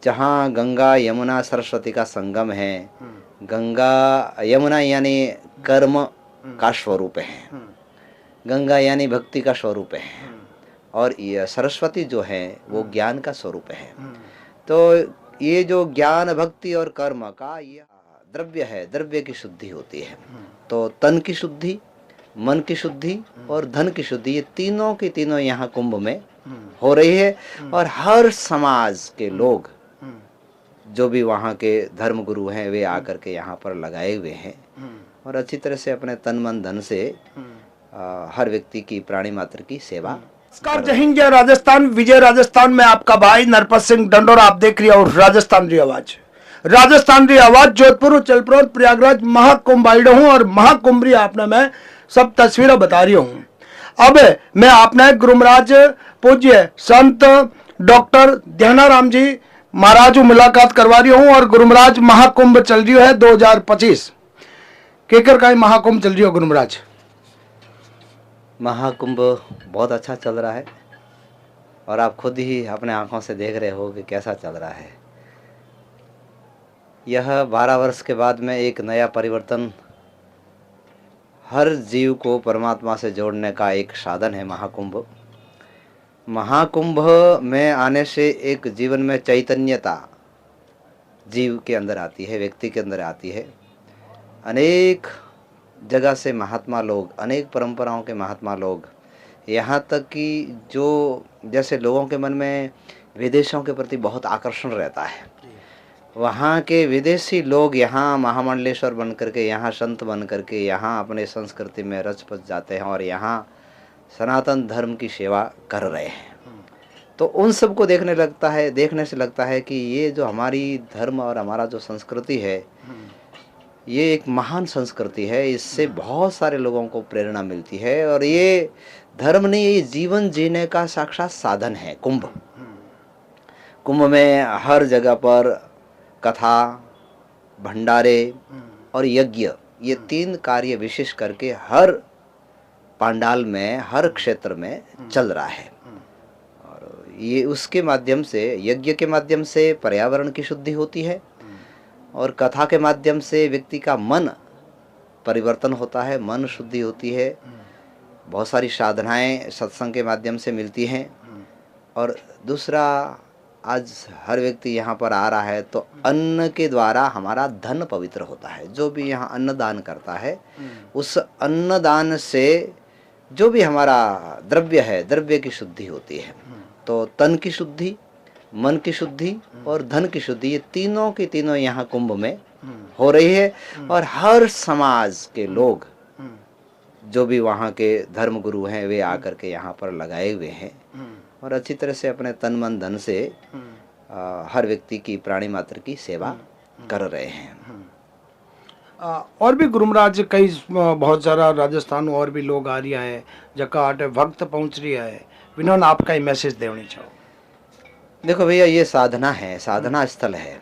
जहाँ गंगा यमुना सरस्वती का संगम है। गंगा यमुना यानी कर्म का स्वरूप है, गंगा यानी भक्ति का स्वरूप है, और ये सरस्वती जो है वो ज्ञान का स्वरूप है। तो ये जो ज्ञान भक्ति और कर्म का ये द्रव्य है, द्रव्य की शुद्धि होती है। तो तन की शुद्धि, मन की शुद्धि और धन की शुद्धि, ये तीनों की तीनों यहाँ कुंभ में हो रही है। और हर समाज के लोग जो भी वहाँ के धर्म गुरु हैं वे आकर के यहाँ पर लगाए हुए हैं और अच्छी तरह से अपने तन मन धन से हर व्यक्ति की प्राणी मात्र की सेवा। नमस्कार, जय हिंद, जय राजस्थान। विजय राजस्थान में आपका भाई नरपत सिंह डंडोरा आप देख रहे हो राजस्थान री आवाज। राजस्थान री आवाज जोधपुर, चलप्रोत, प्रयागराज महाकुंभ आई हूँ और महाकुंभ री आपने मैं सब तस्वीरें बता रही हूँ। अब मैं आपने गुरुमराज पूज्य संत डॉक्टर ध्यानाराम जी महाराज मुलाकात करवा रही हूँ और गुरुमराज महाकुंभ चल रही है 2025। केकर का महाकुंभ चल रही हो गुरुमराज? महाकुंभ बहुत अच्छा चल रहा है और आप खुद ही अपने आंखों से देख रहे हो कि कैसा चल रहा है। यह 12 वर्ष के बाद में एक नया परिवर्तन, हर जीव को परमात्मा से जोड़ने का एक साधन है महाकुंभ। महाकुंभ में आने से एक जीवन में चैतन्यता जीव के अंदर आती है, व्यक्ति के अंदर आती है। अनेक जगह से महात्मा लोग, अनेक परंपराओं के महात्मा लोग, यहाँ तक कि जो जैसे लोगों के मन में विदेशों के प्रति बहुत आकर्षण रहता है, वहाँ के विदेशी लोग यहाँ महामंडलेश्वर बन करके, यहाँ संत बन करके, यहाँ अपने संस्कृति में रच पच जाते हैं और यहाँ सनातन धर्म की सेवा कर रहे हैं। तो उन सब को देखने से लगता है कि ये जो हमारी धर्म और हमारा जो संस्कृति है ये एक महान संस्कृति है, इससे बहुत सारे लोगों को प्रेरणा मिलती है और ये धर्म नहीं, ये जीवन जीने का साक्षात साधन है कुंभ। कुंभ में हर जगह पर कथा, भंडारे और यज्ञ, ये 3 कार्य विशेष करके हर पांडाल में, हर क्षेत्र में चल रहा है। और ये उसके माध्यम से, यज्ञ के माध्यम से पर्यावरण की शुद्धि होती है और कथा के माध्यम से व्यक्ति का मन परिवर्तन होता है, मन शुद्धि होती है। बहुत सारी साधनाएं सत्संग के माध्यम से मिलती हैं। और दूसरा, आज हर व्यक्ति यहाँ पर आ रहा है तो अन्न के द्वारा हमारा धन पवित्र होता है। जो भी यहाँ अन्नदान करता है उस अन्नदान से जो भी हमारा द्रव्य है, द्रव्य की शुद्धि होती है। तो तन की शुद्धि, मन की शुद्धि और धन की शुद्धि, ये तीनों की तीनों यहाँ कुंभ में हो रही है। और हर समाज के लोग जो भी वहाँ के धर्म गुरु हैं वे आकर के यहाँ पर लगाए हुए हैं और अच्छी तरह से अपने तन मन धन से हर व्यक्ति की प्राणी मात्र की सेवा कर रहे हैं। और भी गुरुमराज कई बहुत सारा राजस्थान और भी लोग आ रहा है, जकाट भक्त पहुँच रहा है, विनोन आपका ही मैसेज देनी चाहो। देखो भैया, ये साधना है, साधना स्थल है।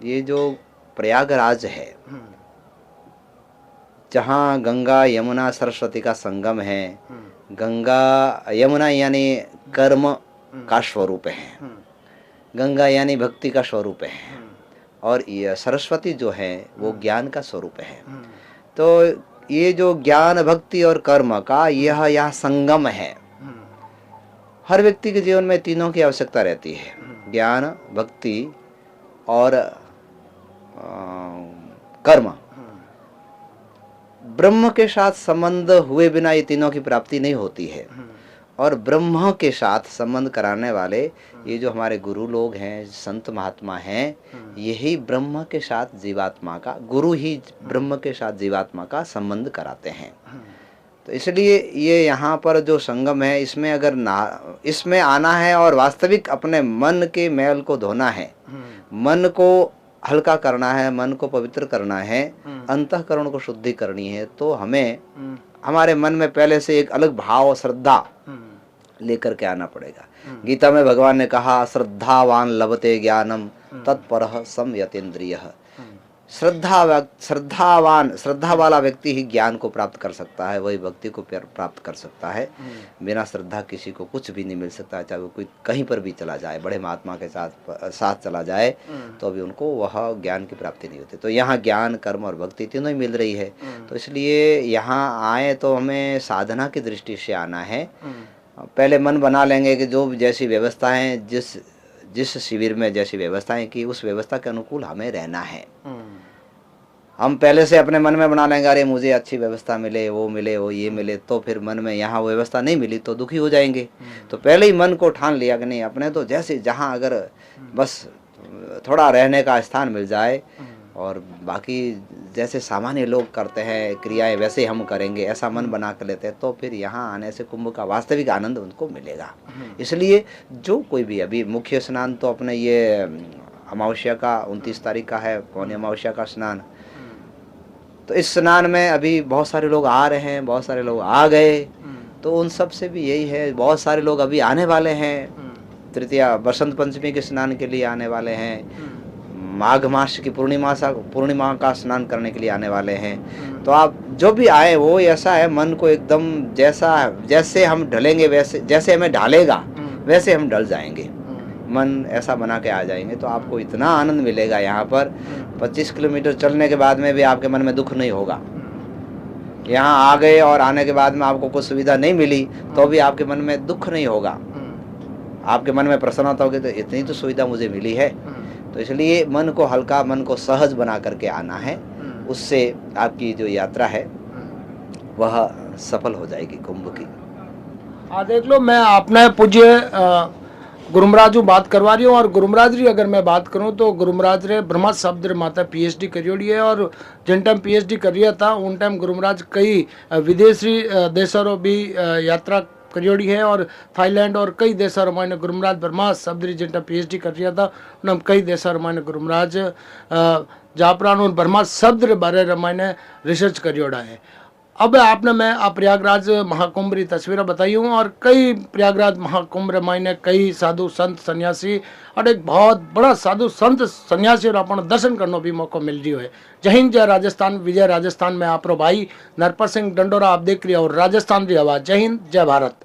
ये जो प्रयागराज है, जहाँ गंगा यमुना सरस्वती का संगम है। गंगा यमुना यानी कर्म का स्वरूप है, गंगा यानी भक्ति का स्वरूप है, और ये सरस्वती जो है वो ज्ञान का स्वरूप है। तो ये जो ज्ञान भक्ति और कर्म का यह संगम है। हर व्यक्ति के जीवन में तीनों की आवश्यकता रहती है, ज्ञान, भक्ति और कर्म। ब्रह्म के साथ संबंध हुए बिना ये तीनों की प्राप्ति नहीं होती है। और ब्रह्म के साथ संबंध कराने वाले ये जो हमारे गुरु लोग हैं, संत महात्मा हैं, यही ब्रह्म के साथ जीवात्मा का, गुरु ही ब्रह्म के साथ जीवात्मा का संबंध कराते हैं। तो इसलिए ये यहाँ पर जो संगम है, इसमें अगर इसमें आना है और वास्तविक अपने मन के मैल को धोना है, मन को हल्का करना है, मन को पवित्र करना है, अंतःकरण को शुद्धि करनी है, तो हमें हमारे मन में पहले से एक अलग भाव, श्रद्धा लेकर के आना पड़ेगा। गीता में भगवान ने कहा, श्रद्धावान लभते ज्ञानम तत्परः संयतेन्द्रियः। श्रद्धा वाला व्यक्ति ही ज्ञान को प्राप्त कर सकता है, वही भक्ति को प्राप्त कर सकता है। बिना श्रद्धा किसी को कुछ भी नहीं मिल सकता, चाहे वो कोई कहीं पर भी चला जाए, बड़े महात्मा के साथ चला जाए तो भी उनको वह ज्ञान की प्राप्ति नहीं होती। तो यहाँ ज्ञान, कर्म और भक्ति तीनों ही मिल रही है। तो इसलिए यहाँ आए तो हमें साधना की दृष्टि से आना है। पहले मन बना लेंगे कि जो जैसी व्यवस्थाएं, जिस शिविर में जैसी व्यवस्थाएं की, उस व्यवस्था के अनुकूल हमें रहना है। हम पहले से अपने मन में बना लेंगे, अरे मुझे अच्छी व्यवस्था मिले, वो ये मिले, तो फिर मन में यहाँ वो व्यवस्था नहीं मिली तो दुखी हो जाएंगे। तो पहले ही मन को ठान लिया कि नहीं, अपने तो जैसे जहाँ अगर बस थोड़ा रहने का स्थान मिल जाए और बाकी जैसे सामान्य लोग करते हैं क्रियाएं वैसे हम करेंगे, ऐसा मन बना कर लेते हैं, तो फिर यहाँ आने से कुंभ का वास्तविक आनंद उनको मिलेगा। इसलिए जो कोई भी, अभी मुख्य स्नान तो अपने ये अमावस्या का 29 तारीख का है, पौनी अमावस्या का स्नान। तो इस स्नान में अभी बहुत सारे लोग आ रहे हैं, बहुत सारे लोग आ गए, तो उन सब से भी यही है, बहुत सारे लोग अभी आने वाले हैं। तृतीया बसंत पंचमी के स्नान के लिए आने वाले हैं, माघ मास की पूर्णिमा का स्नान करने के लिए आने वाले हैं। तो आप जो भी आए वो ऐसा है, मन को एकदम जैसे हम ढलेंगे वैसे, जैसे हमें ढालेगा वैसे हम ढल जाएंगे, मन ऐसा बना के आ जाएंगे। तो आपको इतना आनंद मिलेगा यहाँ पर, 25 किलोमीटर चलने के बाद में भी आपके मन में दुख नहीं होगा। यहाँ आ गए और आने के बाद में आपको कुछ सुविधा नहीं मिली तो भी आपके मन में दुख नहीं होगा, आपके मन में प्रसन्नता होगी, तो इतनी तो सुविधा मुझे मिली है। तो इसलिए मन को हल्का, मन को सहज बना करके आना है, उससे आपकी जो यात्रा है वह सफल हो जाएगी कुंभ की। देख लो, मैं अपने पूज्य गुरुमराज बात करवा रही हूँ। और गुरुमराज री अगर मैं बात करूँ तो गुरुमराज रे ब्रह्मा शब्द माता PhD करियोड़ी है, और जिन टाइम PhD करिया था उन टाइम गुरुमराज कई विदेशी देशों भी यात्रा करियोड़ी है, और थाईलैंड और कई देशों में गुरुमराज ब्रह्मा शब्द जिन टाइम PhD कर रहा था उन कई देशों में गुरुमराज जापरान और ब्रह्मा शब्द बारे मैंने रिसर्च करियोड़ा है। अब आपने मैं प्रयागराज महाकुंभ की तस्वीरें बताई हूँ, और कई प्रयागराज महाकुंभ में कई साधु संत सन्यासी और एक बहुत बड़ा साधु संत सन्यासी और अपन दर्शन करने भी मौका मिल रही है। जय हिंद, जय राजस्थान, विजय राजस्थान में आप भाई नरपत सिंह डंडोरा आप देख रही हो, और राजस्थान की आवाज़। जय हिंद, जय भारत।